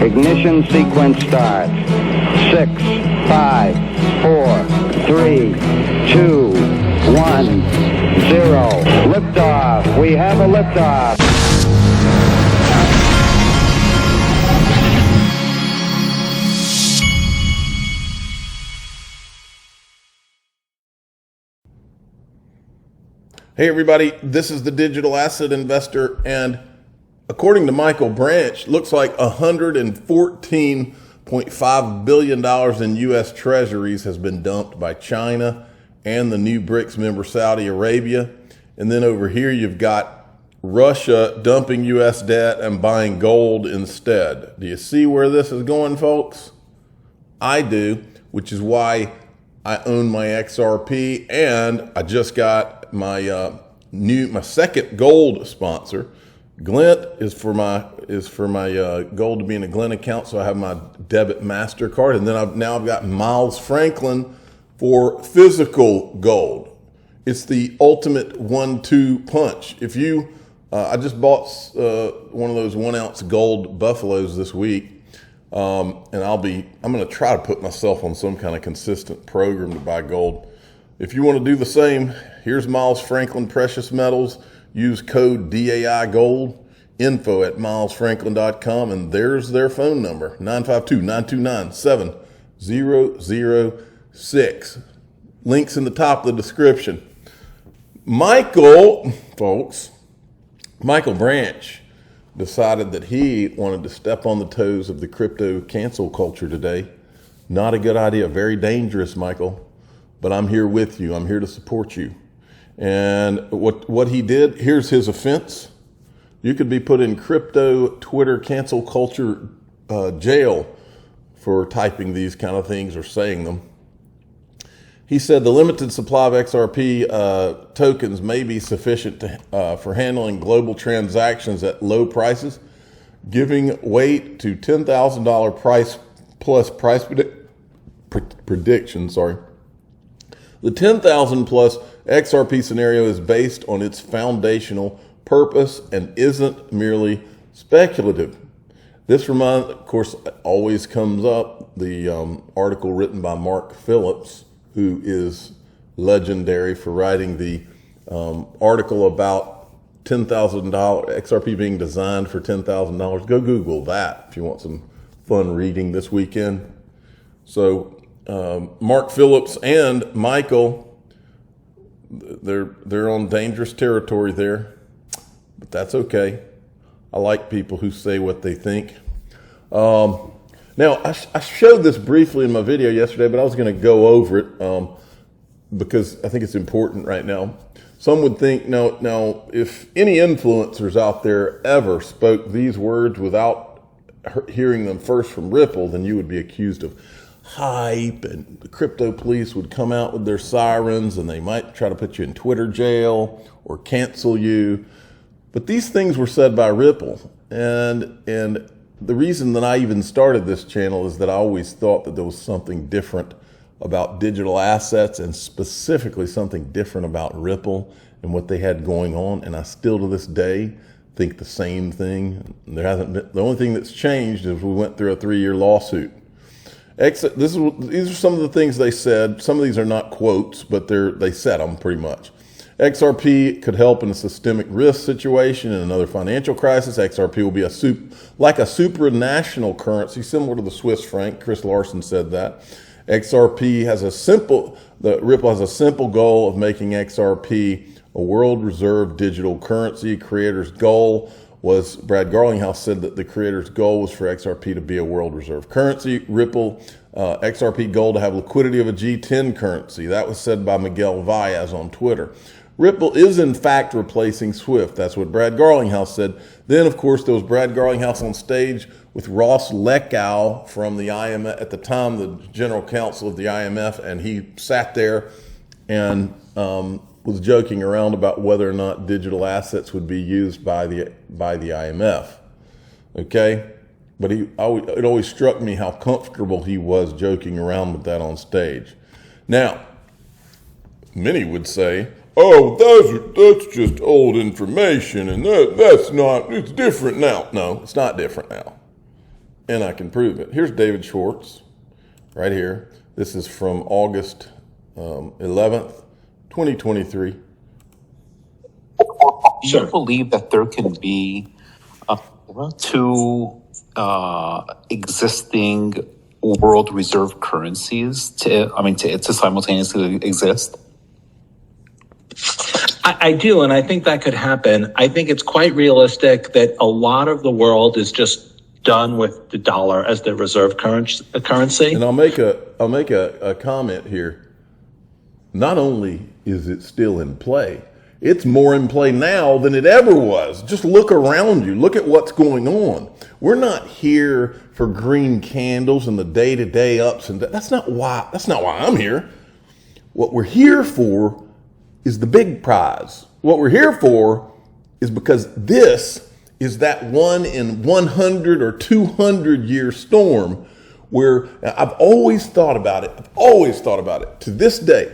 Ignition sequence starts. 6, 5, 4, 3, 2, 1, 0. Liftoff. We have a liftoff. Hey everybody, this is the Digital Asset Investor, and according to Michael Branch, looks like $114.5 billion in U.S. Treasuries has been dumped by China and the new BRICS member Saudi Arabia. And then over here you've got Russia dumping U.S. debt and buying gold instead. Do you see where this is going, folks? I do, which is why I own my XRP, and I just got my my second gold sponsor. Glint is for my gold to be in a Glint account, so I have my debit MasterCard, and then I've got Miles Franklin for physical gold. It's the ultimate 1-2 punch. If you, I just bought one of those 1 ounce gold buffaloes this week. And I'm going to try to put myself on some kind of consistent program to buy gold. If you want to do the same, here's Miles Franklin Precious Metals. Use code DAI Gold, info@milesfranklin.com, and there's their phone number, 952-929-7006. Links in the top of the description. Michael Branch decided that he wanted to step on the toes of the crypto cancel culture today. Not a good idea, very dangerous, Michael, but I'm here with you. I'm here to support you. And what he did, here's his offense. You could be put in crypto Twitter cancel culture jail for typing these kind of things or saying them. He said the limited supply of XRP tokens may be sufficient for handling global transactions at low prices, giving weight to $10,000 price plus price prediction. The 10,000 plus XRP scenario is based on its foundational purpose and isn't merely speculative. This of course, always comes up, the article written by Mark Phillips, who is legendary for writing the article about $10,000 XRP being designed for $10,000. Go Google that if you want some fun reading this weekend. So Mark Phillips and Michael, they're on dangerous territory there, but that's okay. I like people who say what they think. Now, I showed this briefly in my video yesterday, but I was going to go over it because I think it's important right now. Some would think, now, if any influencers out there ever spoke these words without hearing them first from Ripple, then you would be accused of hype, and the crypto police would come out with their sirens, and they might try to put you in Twitter jail or cancel you. But these things were said by Ripple, and the reason that I even started this channel is that I always thought that there was something different about digital assets, and specifically something different about Ripple and what they had going on. And I still to this day think the same thing. The only thing that's changed is we went through a 3-year lawsuit. These are some of the things they said. Some of these are not quotes, but they said them pretty much. XRP could help in a systemic risk situation in another financial crisis. XRP will be like a supranational currency, similar to the Swiss franc. Chris Larson said that. Ripple has a simple goal of making XRP a world reserve digital currency. Creator's goal was, Brad Garlinghouse said that the creator's goal was for XRP to be a world reserve currency. Ripple, XRP goal to have liquidity of a G10 currency. That was said by Miguel Valles on Twitter. Ripple is in fact replacing SWIFT. That's what Brad Garlinghouse said. Then, of course, there was Brad Garlinghouse on stage with Ross Leckow from the IMF, at the time the general counsel of the IMF, and he sat there and was joking around about whether or not digital assets would be used by the IMF. Okay? But it always struck me how comfortable he was joking around with that on stage. Now, many would say, oh, that's just old information, and it's different now. No, it's not different now. and I can prove it. Here's David Schwartz right here. This is from August 11th, 2023. Do you believe that there can be two existing world reserve currencies to simultaneously exist? I do, and I think that could happen. I think it's quite realistic that a lot of the world is just done with the dollar as their reserve currency. And I'll make a comment here. Not only is it still in play, it's more in play now than it ever was. Just look around you. Look at what's going on. We're not here for green candles and the day-to-day ups and downs. That's not why I'm here. What we're here for is the big prize. What we're here for is because this is that 1 in 100 or 200 year storm where I've always thought about it to this day.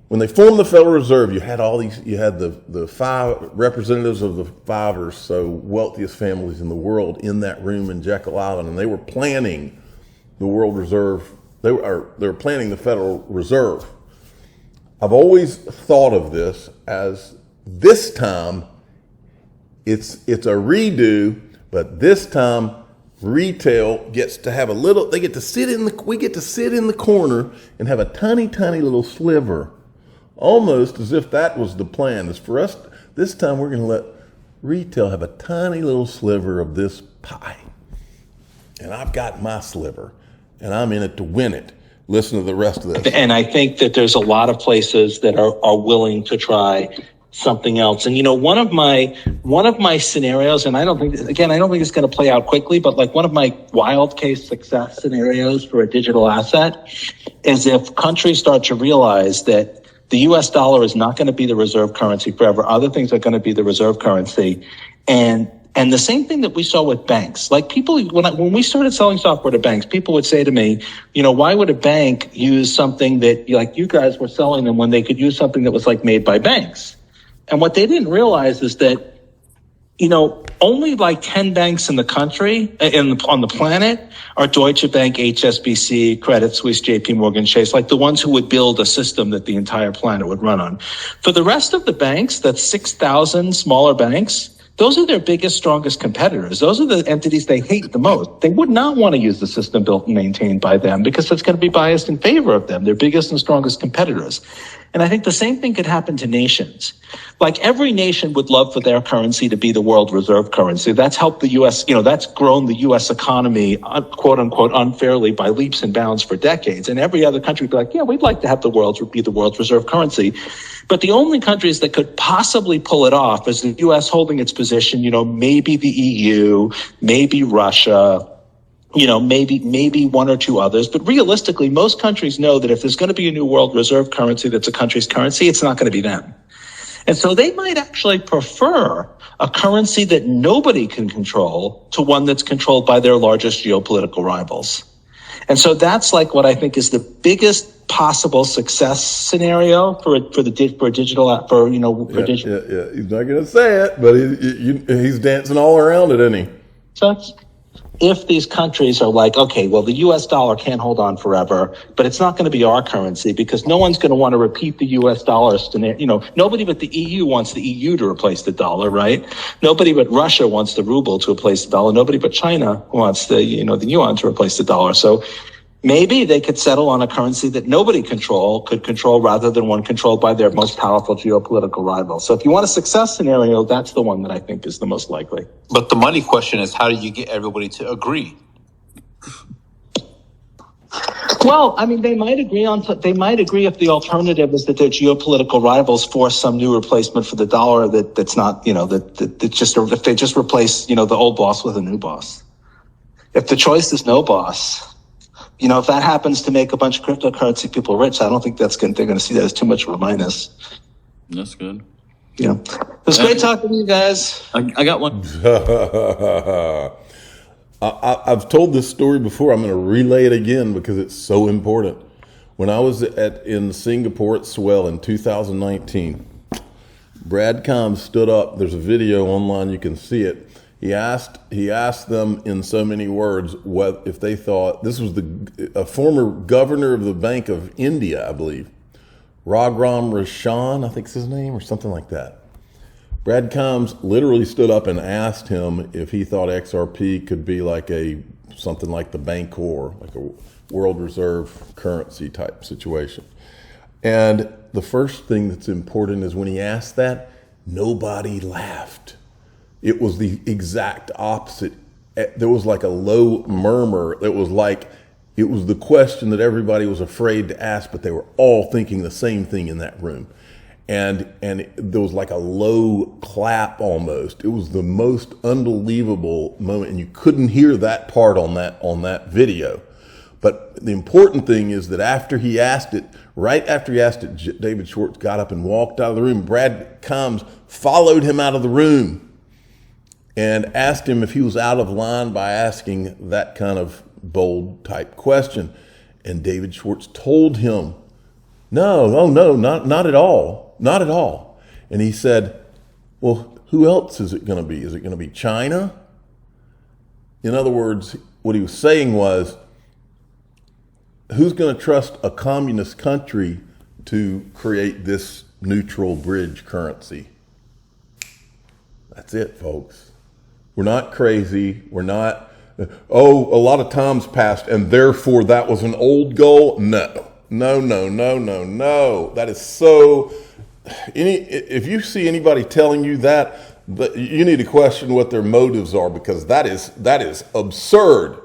When they formed the Federal Reserve, you had the five representatives of the five or so wealthiest families in the world in that room in Jekyll Island, and they were planning the World Reserve. They were planning the Federal Reserve. I've always thought of this as this time it's a redo, but this time retail gets to have we get to sit in the corner and have a tiny little sliver. Almost as if that was the plan. Is for us, this time we're going to let retail have a tiny little sliver of this pie. And I've got my sliver, and I'm in it to win it. Listen to the rest of this. And I think that there's a lot of places that are willing to try something else. And, one of my scenarios, and I don't think it's going to play out quickly, but like one of my wild case success scenarios for a digital asset is if countries start to realize that the US dollar is not going to be the reserve currency forever. Other things are going to be the reserve currency. And the same thing that we saw with banks. Like people, when we started selling software to banks, people would say to me, why would a bank use something that like you guys were selling them when they could use something that was like made by banks? And what they didn't realize is that, only like 10 banks in the country, on the planet, are Deutsche Bank, HSBC, Credit Suisse, JP Morgan Chase, like the ones who would build a system that the entire planet would run on. For the rest of the banks, that's 6,000 smaller banks, those are their biggest, strongest competitors. Those are the entities they hate the most. They would not want to use the system built and maintained by them because it's going to be biased in favor of them, their biggest and strongest competitors. And I think the same thing could happen to nations. Like every nation would love for their currency to be the world reserve currency. That's helped the U.S., that's grown the U.S. economy, quote unquote, unfairly by leaps and bounds for decades. And every other country would be like, yeah, we'd like to have the world be the world's reserve currency. But the only countries that could possibly pull it off is the U.S. holding its position, maybe the EU, maybe Russia, maybe one or two others. But realistically, most countries know that if there's going to be a new world reserve currency that's a country's currency, it's not going to be them. And so they might actually prefer a currency that nobody can control to one that's controlled by their largest geopolitical rivals. And so that's like what I think is the biggest possible success scenario for digital. Yeah. He's not going to say it, but he's dancing all around it, isn't he? So if these countries are like, okay, well, the US dollar can't hold on forever, but it's not going to be our currency because no one's going to want to repeat the US dollar. Nobody but the EU wants the EU to replace the dollar, right? Nobody but Russia wants the ruble to replace the dollar. Nobody but China wants the yuan to replace the dollar. So maybe they could settle on a currency that nobody could control rather than one controlled by their most powerful geopolitical rival. So if you want a success scenario, that's the one that I think is the most likely. But the money question is, how do you get everybody to agree? Well, I mean, they might agree if the alternative is that their geopolitical rivals force some new replacement for the dollar that's not, if they just replace, the old boss with a new boss. If the choice is no boss, if that happens to make a bunch of cryptocurrency people rich, I don't think they're going to see that as too much of a minus. That's good. It was great talking to you guys. I got one. I've told this story before. I'm going to relay it again because it's so important. When I was in Singapore at Swell in 2019, Brad Combs stood up. There's a video online. You can see it. He asked them in so many words what if they thought this was a former governor of the Bank of India, I believe, Raghuram Rashan, I think is his name, or something like that. Brad Combs literally stood up and asked him if he thought XRP could be like something like the Bancor, like a world reserve currency type situation. And the first thing that's important is when he asked that, nobody laughed. It was the exact opposite. There was like a low murmur. It was the question that everybody was afraid to ask, but they were all thinking the same thing in that room. And there was like a low clap almost. It was the most unbelievable moment, and you couldn't hear that part on that video. But the important thing is that right after he asked it, David Schwartz got up and walked out of the room. Brad Combs followed him out of the room and asked him if he was out of line by asking that kind of bold type question. And David Schwartz told him, no, not at all. Not at all. And he said, well, who else is it going to be? Is it going to be China? In other words, what he was saying was, who's going to trust a communist country to create this neutral bridge currency? That's it, folks. We're not crazy. We're not, a lot of time's passed and therefore that was an old goal. No. That is so, if you see anybody telling you that, you need to question what their motives are, because that is absurd.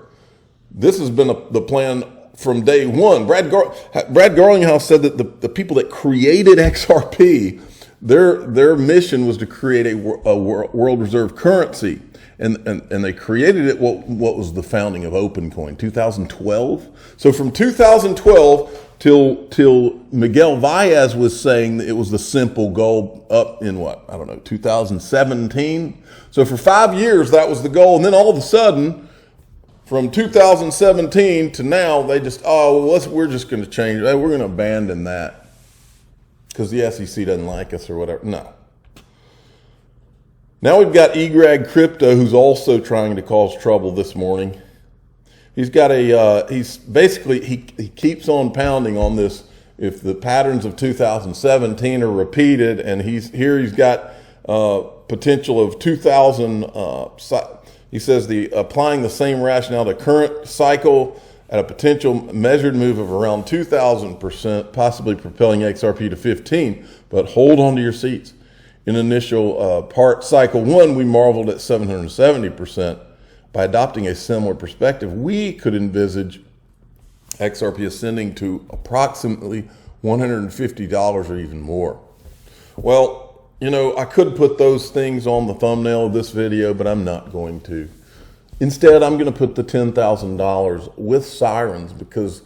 This has been the plan from day one. Brad Garlinghouse said that the people that created XRP, their mission was to create a world reserve currency. And they created it, what was the founding of OpenCoin, 2012? So from 2012 till Miguel Valles was saying that it was the simple goal up in 2017? So for 5 years, that was the goal. And then all of a sudden, from 2017 to now, they just, we're just going to change. We're going to abandon that because the SEC doesn't like us or whatever. No. Now we've got eGrag Crypto, who's also trying to cause trouble this morning. He's got he keeps on pounding on this. If the patterns of 2017 are repeated, and he's got potential of 2000. He says applying the same rationale to current cycle at a potential measured move of around 2,000%, possibly propelling XRP to 15. But hold on to your seats. In initial part cycle 1, we marveled at 770%. By adopting a similar perspective, we could envisage XRP ascending to approximately $150 or even more. Well, I could put those things on the thumbnail of this video, but I'm not going to. Instead, I'm going to put the $10,000 with sirens, because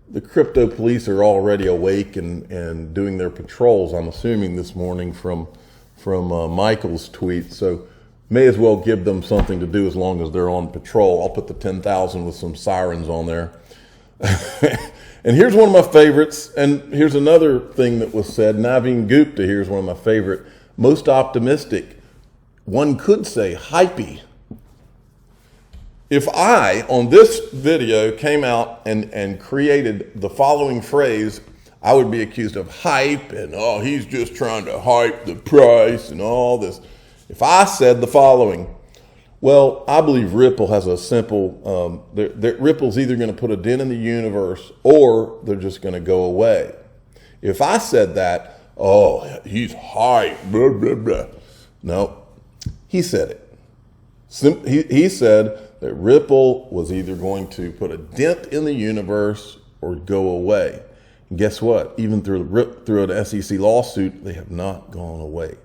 the crypto police are already awake and doing their patrols, I'm assuming this morning from Michael's tweet. So may as well give them something to do as long as they're on patrol. I'll put the 10,000 with some sirens on there. And here's one of my favorites. And here's another thing that was said. Naveen Gupta, here's one of my favorite. Most optimistic. One could say hypey. If I, on this video, came out and created the following phrase, I would be accused of hype and, he's just trying to hype the price and all this. If I said the following, well, I believe Ripple has a simple, Ripple's either going to put a dent in the universe or they're just going to go away. If I said that, he's hype, blah, blah, blah. No, he said it. He said that Ripple was either going to put a dent in the universe or go away. And guess what? Even through an SEC lawsuit, they have not gone away.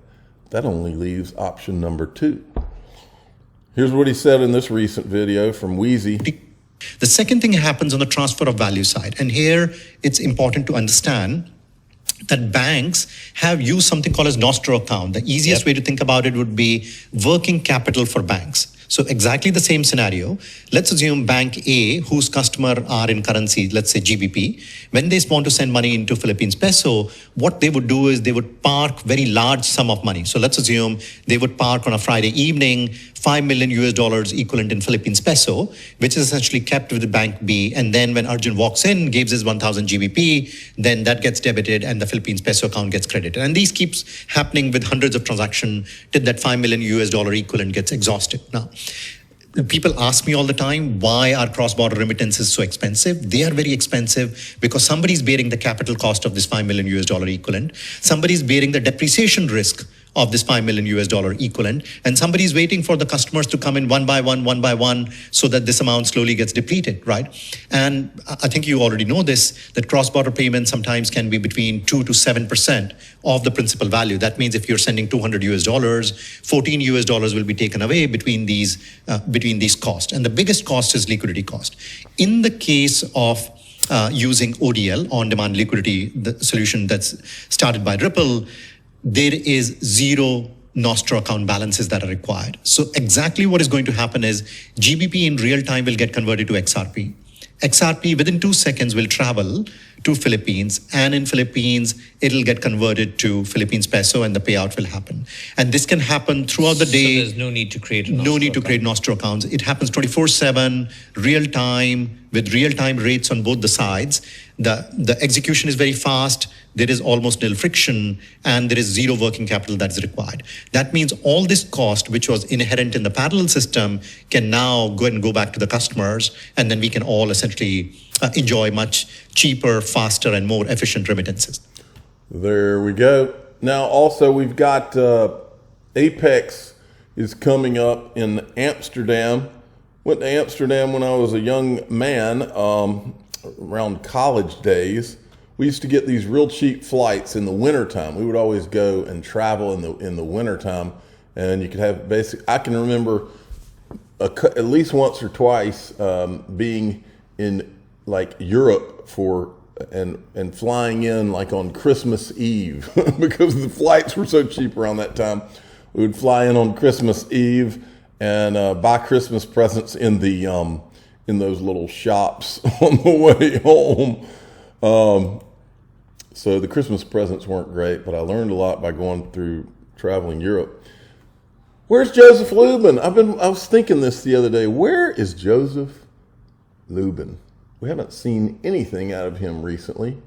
That only leaves option number 2. Here's what he said in this recent video from Wheezy. The second thing happens on the transfer of value side. And here it's important to understand that banks have used something called as Nostro account. The easiest way to think about it would be working capital for banks. So exactly the same scenario. Let's assume Bank A, whose customer are in currency, let's say GBP, when they want to send money into Philippines peso, what they would do is they would park very large sum of money. So let's assume they would park on a Friday evening, $5 million equivalent in Philippines peso, which is essentially kept with the Bank B. And then when Arjun walks in, gives his 1,000 GBP, then that gets debited and the Philippines peso account gets credited. And these keeps happening with hundreds of transactions till that $5 million equivalent gets exhausted. Now, people ask me all the time, why are cross-border remittances so expensive? They are very expensive because somebody's bearing the capital cost of this $5 million equivalent. Somebody's bearing the depreciation risk of this $5 million equivalent, and somebody's waiting for the customers to come in one by one, so that this amount slowly gets depleted, right? And I think you already know this, that cross-border payments sometimes can be between 2 to 7% of the principal value. That means if you're sending $200, $14 will be taken away between these costs. And the biggest cost is liquidity cost. In the case of using ODL, on-demand liquidity, the solution that's started by Ripple, there is zero Nostro account balances that are required. So exactly what is going to happen is GBP in real time will get converted to XRP. XRP within 2 seconds will travel to Philippines, and in Philippines, it'll get converted to Philippines peso and the payout will happen. And this can happen throughout the day. So there's no need to create a No need to create Nostro accounts. It happens 24/7, real time, with real time rates on both the sides. The execution is very fast. There is almost nil friction, and there is zero working capital that is required. That means all this cost, which was inherent in the parallel system, can now go back to the customers, and then we can all essentially enjoy much cheaper, faster, and more efficient remittances. There we go. Now, also, we've got Apex is coming up in Amsterdam. Went to Amsterdam when I was a young man, around college days. We used to get these real cheap flights in the wintertime. We would always go and travel in the wintertime, and you could have I can remember at least once or twice being in like Europe and flying in like on Christmas Eve because the flights were so cheap around that time. We would fly in on Christmas Eve and buy Christmas presents in those little shops on the way home. So the Christmas presents weren't great, but I learned a lot by going through traveling Europe. Where's Joseph Lubin? I was thinking this the other day. Where is Joseph Lubin? We haven't seen anything out of him recently.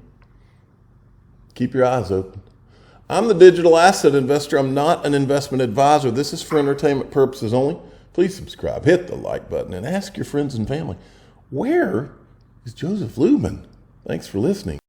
Keep your eyes open. I'm the digital asset investor. I'm not an investment advisor. This is for entertainment purposes only. Please subscribe, hit the like button, and ask your friends and family, where is Joseph Lubin? Thanks for listening.